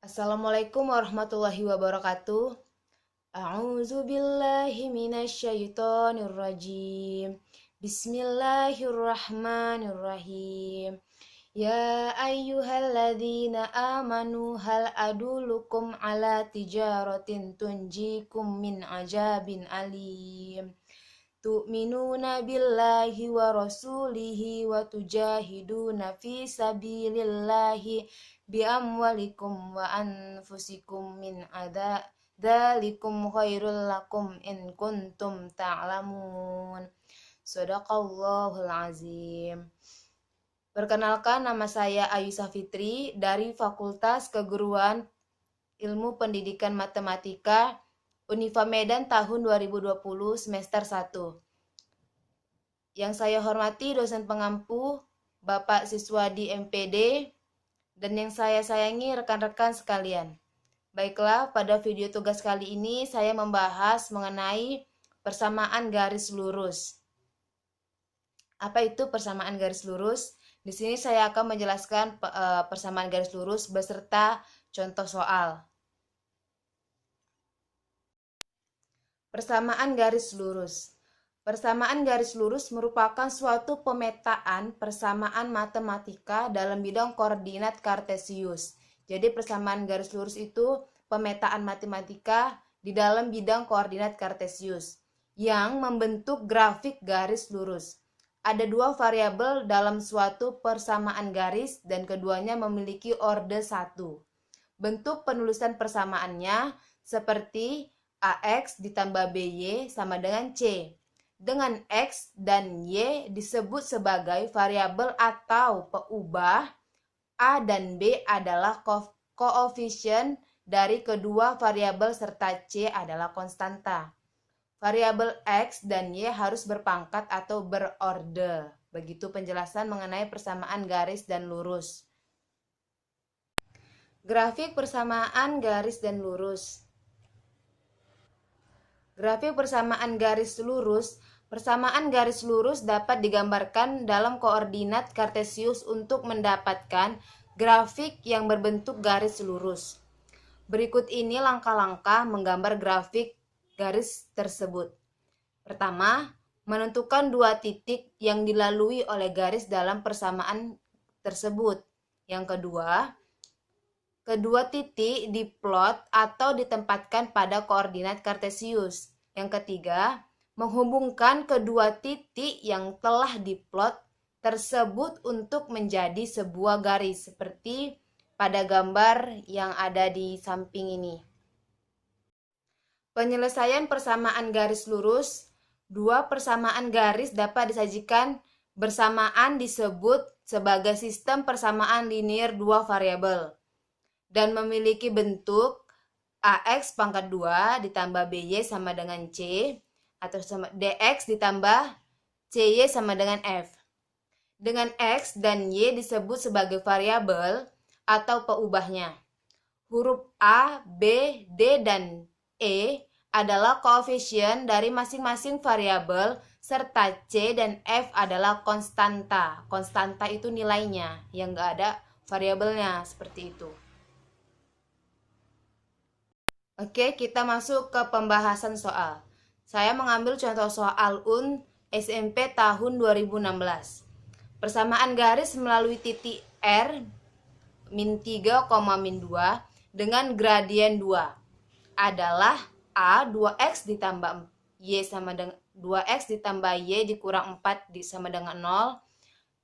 Assalamualaikum warahmatullahi wabarakatuh. A'udzu billahi minasyaitonir rajim. Bismillahirrahmanirrahim. Ya ayyuhalladzina amanu hal adulukum ala tijaratin tunjikum min ajabin alim. Tu'minuna billahi wa rasulihi wa tujahiduna fi sabilillahi bi amwalikum wa anfusikum min dzalikum khairul lakum in kuntum ta'lamun. Shadaqallahul azim. Perkenalkan, nama saya Ayusah Fitri dari Fakultas Keguruan Ilmu Pendidikan Matematika Unifa Medan tahun 2020 semester 1. Yang saya hormati dosen pengampu, Bapak Siswadi MPD, dan yang saya sayangi rekan-rekan sekalian. Baiklah, pada video tugas kali ini saya membahas mengenai persamaan garis lurus. Apa itu persamaan garis lurus? Di sini saya akan menjelaskan persamaan garis lurus beserta contoh soal. Persamaan garis lurus. Persamaan garis lurus merupakan suatu pemetaan persamaan matematika dalam bidang koordinat kartesius. Jadi persamaan garis lurus itu pemetaan matematika di dalam bidang koordinat kartesius yang membentuk grafik garis lurus. Ada dua variabel dalam suatu persamaan garis dan keduanya memiliki orde 1. Bentuk penulisan persamaannya seperti AX ditambah BY sama dengan C. Dengan X dan Y disebut sebagai variabel atau peubah. A dan B adalah koefisien dari kedua variabel serta C adalah konstanta. Variabel X dan Y harus berpangkat atau berorde. Begitu penjelasan mengenai persamaan garis dan lurus. Grafik persamaan garis dan lurus. Grafik persamaan garis lurus. Persamaan garis lurus dapat digambarkan dalam koordinat kartesius untuk mendapatkan grafik yang berbentuk garis lurus. Berikut ini langkah-langkah menggambar grafik garis tersebut. Pertama, menentukan dua titik yang dilalui oleh garis dalam persamaan tersebut. Yang kedua titik diplot atau ditempatkan pada koordinat kartesius. Yang ketiga, menghubungkan kedua titik yang telah diplot tersebut untuk menjadi sebuah garis seperti pada gambar yang ada di samping ini. Penyelesaian persamaan garis lurus. Dua persamaan garis dapat disajikan bersamaan disebut sebagai sistem persamaan linear dua variabel dan memiliki bentuk AX pangkat 2 ditambah BY sama dengan C atau sama DX ditambah CY sama dengan F. Dengan X dan Y disebut sebagai variabel atau peubahnya. Huruf A, B, D, dan E adalah koefisien dari masing-masing variabel serta C dan F adalah konstanta. Konstanta itu nilainya yang nggak ada variabelnya, seperti itu. Oke, kita masuk ke pembahasan soal. Saya mengambil contoh soal UN SMP tahun 2016. Persamaan garis melalui titik R min 3, min 2 dengan gradien 2 adalah A 2X ditambah Y sama dengan 2X ditambah Y dikurang 4 sama dengan 0.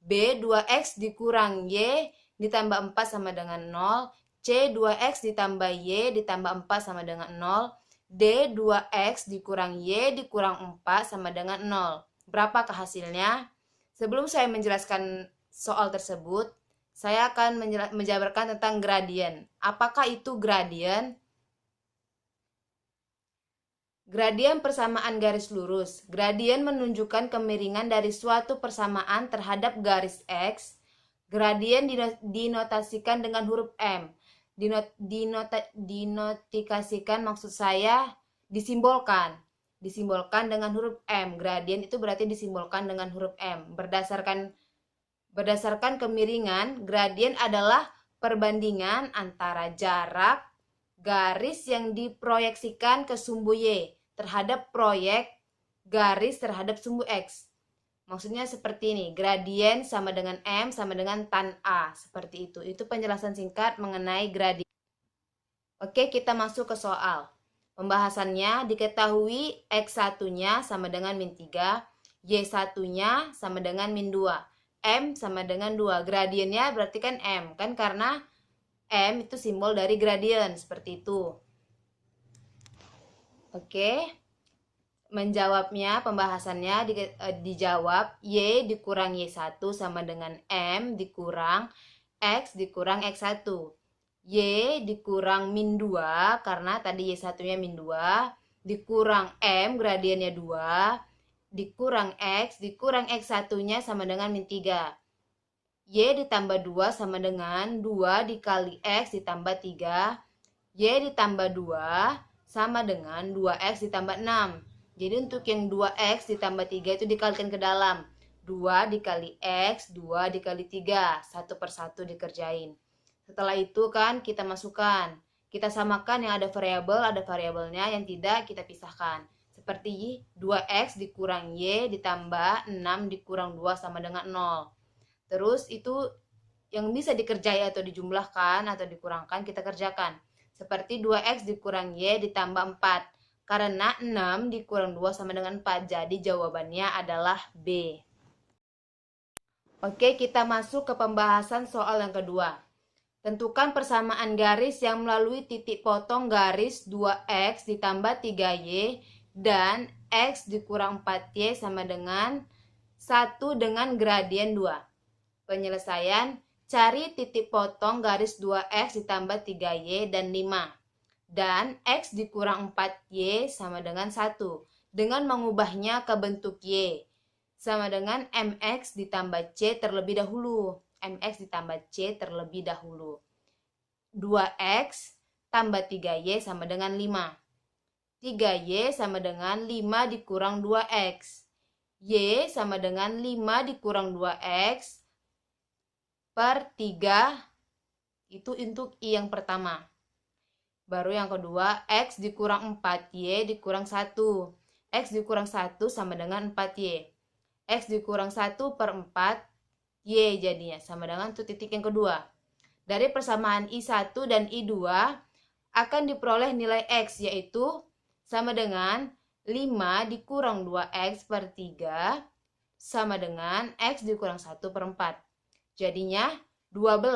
B 2X dikurang Y ditambah 4 sama dengan 0. C 2X ditambah Y ditambah 4 sama dengan 0. D 2X dikurang Y dikurang 4 sama dengan 0. Berapakah hasilnya? Sebelum saya menjelaskan soal tersebut, saya akan menjabarkan tentang gradien. Apakah itu gradien? Gradien persamaan garis lurus. Gradien menunjukkan kemiringan dari suatu persamaan terhadap garis X. Gradien dinotasikan dengan huruf M. Dinotikasikan maksud saya disimbolkan. Disimbolkan dengan huruf M. Gradien itu berarti disimbolkan dengan huruf M. Berdasarkan kemiringan, gradien adalah perbandingan antara jarak garis yang diproyeksikan ke sumbu Y terhadap proyek garis terhadap sumbu X. Maksudnya seperti ini, gradien sama dengan M sama dengan tan A, seperti itu. Itu penjelasan singkat mengenai gradien. Oke, kita masuk ke soal. Pembahasannya diketahui X1-nya sama dengan min 3, Y1-nya sama dengan min 2, M sama dengan 2. Gradiennya berarti kan M, kan karena M itu simbol dari gradien, seperti itu. Oke. Menjawabnya, pembahasannya dijawab Y dikurang Y1 sama dengan M dikurang X dikurang X1. Y dikurang min 2 karena tadi Y1-nya min 2, dikurang M gradiennya 2, dikurang X dikurang X1-nya sama dengan min 3. Y ditambah 2 sama dengan 2 dikali X ditambah 3. Y ditambah 2 sama dengan 2X ditambah 6. Jadi untuk yang 2X ditambah 3 itu dikalikan ke dalam. 2 dikali X, 2 dikali 3. Satu per satu dikerjain. Setelah itu kan kita masukkan. Kita samakan yang ada variabelnya, yang tidak kita pisahkan. Seperti 2X dikurang Y ditambah 6 dikurang 2 sama dengan 0. Terus itu yang bisa dikerjai atau dijumlahkan atau dikurangkan kita kerjakan. Seperti 2X dikurang Y ditambah 4. Karena 6 dikurang 2 sama dengan 4. Jadi jawabannya adalah B. Oke, kita masuk ke pembahasan soal yang kedua. Tentukan persamaan garis yang melalui titik potong garis 2X ditambah 3Y dan X dikurang 4Y sama dengan 1 dengan gradien 2. Penyelesaian, cari titik potong garis 2X ditambah 3Y dan 5. Dan X dikurang 4Y sama dengan 1. Dengan mengubahnya ke bentuk Y. Sama dengan MX ditambah C terlebih dahulu. MX ditambah C terlebih dahulu. 2X tambah 3Y sama dengan 5. 3Y sama dengan 5 dikurang 2X. Y sama dengan 5 dikurang 2X per 3. Itu untuk I yang pertama. Baru yang kedua, X dikurang 4Y dikurang 1. X dikurang 1 sama dengan 4Y. X dikurang 1 per 4, Y jadinya. Sama dengan itu titik yang kedua. Dari persamaan I1 dan I2 akan diperoleh nilai X, yaitu sama dengan 5 dikurang 2X per 3 sama dengan X dikurang 1 per 4. Jadinya 12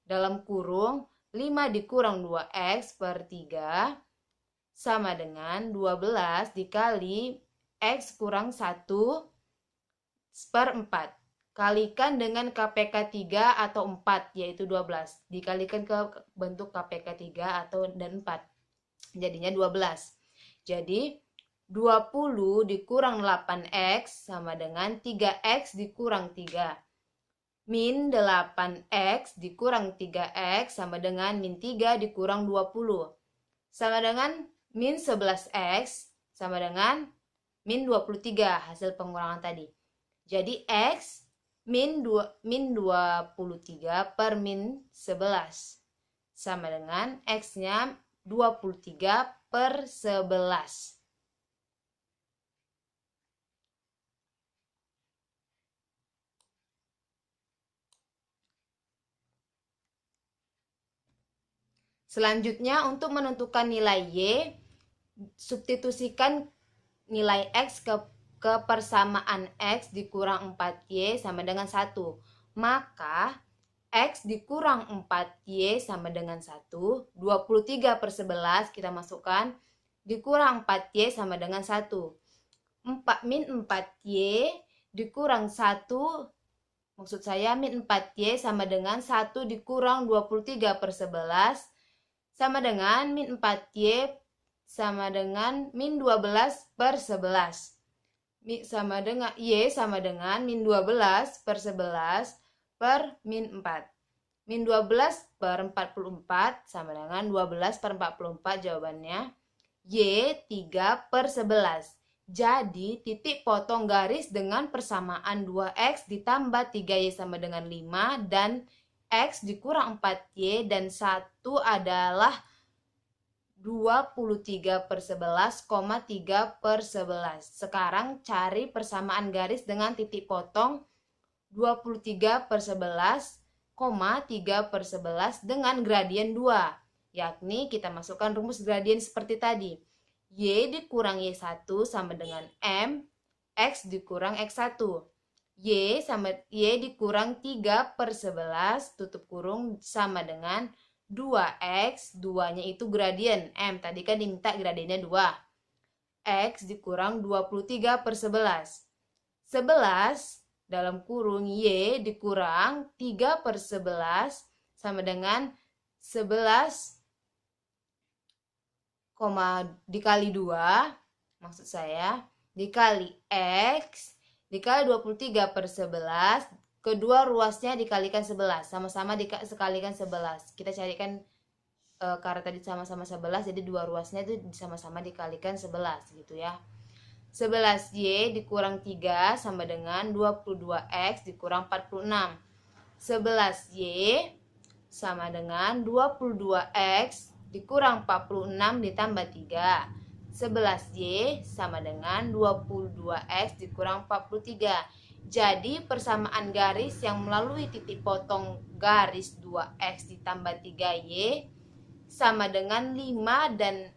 dalam kurung 5 dikurang 2X per 3 sama dengan 12 dikali X kurang 1 per 4. Kalikan dengan KPK 3 atau 4, yaitu 12. Dikalikan ke bentuk KPK 3 atau dan 4. Jadinya 12. Jadi 20 dikurang 8X sama dengan 3X dikurang 3. Min 8X dikurang 3X sama dengan min 3 dikurang 20. Sama dengan min 11X sama dengan min 23 hasil pengurangan tadi. Jadi X min 23 per min 11. Sama dengan X-nya 23 per 11. Selanjutnya, untuk menentukan nilai Y, substitusikan nilai X ke persamaan X dikurang 4Y sama dengan 1. Maka, X dikurang 4Y sama dengan 1. 23 per 11 kita masukkan. Dikurang 4Y sama dengan 1. Min 4Y dikurang 1. Maksud saya min 4Y sama dengan 1 dikurang 23 per 11. Sama dengan min 4Y sama dengan min 12 per 11. Sama dengan Y sama dengan min 12 per 11 per min 4. Min 12 per 44 sama dengan 12 per 44 jawabannya. Y 3 per 11. Jadi titik potong garis dengan persamaan 2X ditambah 3Y sama dengan 5 dan X dikurang 4Y dan 1 adalah 23/11,3/11. Sekarang cari persamaan garis dengan titik potong 23/11,3/11 dengan gradien 2. Yakni kita masukkan rumus gradien seperti tadi. Y dikurang Y1 sama dengan M, X dikurang X1. Y dikurang 3/11 tutup kurung sama dengan 2X, 2-nya itu gradien M, tadi kan diminta gradiennya 2. X dikurang 23/11. 11 dalam kurung Y dikurang 3/11 sama dengan 11, dikali 2, maksud saya, dikali X, dikali 23/11, kedua ruasnya dikalikan 11, sama-sama dikalikan 11. Kita carikan karena tadi sama-sama 11, jadi dua ruasnya itu sama-sama dikalikan 11 gitu ya. 11Y dikurang 3 sama dengan 22X dikurang 46. 11Y sama dengan 22X dikurang 46 ditambah 3. 11Y sama dengan 22X dikurang 43. Jadi persamaan garis yang melalui titik potong garis 2X ditambah 3Y sama dengan 5 dan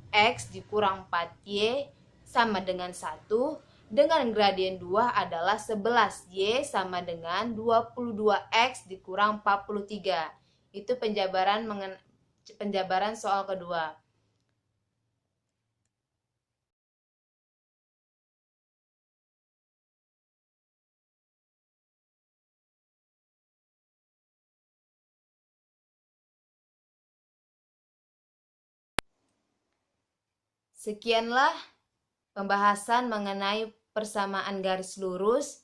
X dikurang 4Y sama dengan 1 dengan gradien 2 adalah 11Y sama dengan 22X dikurang 43. Itu penjabaran soal kedua. Sekianlah pembahasan mengenai persamaan garis lurus.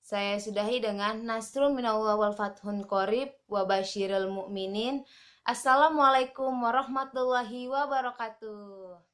Saya sudahi dengan nasrun minallah wal fathun qorib wa basyiril mu'minin. Assalamualaikum warahmatullahi wabarakatuh.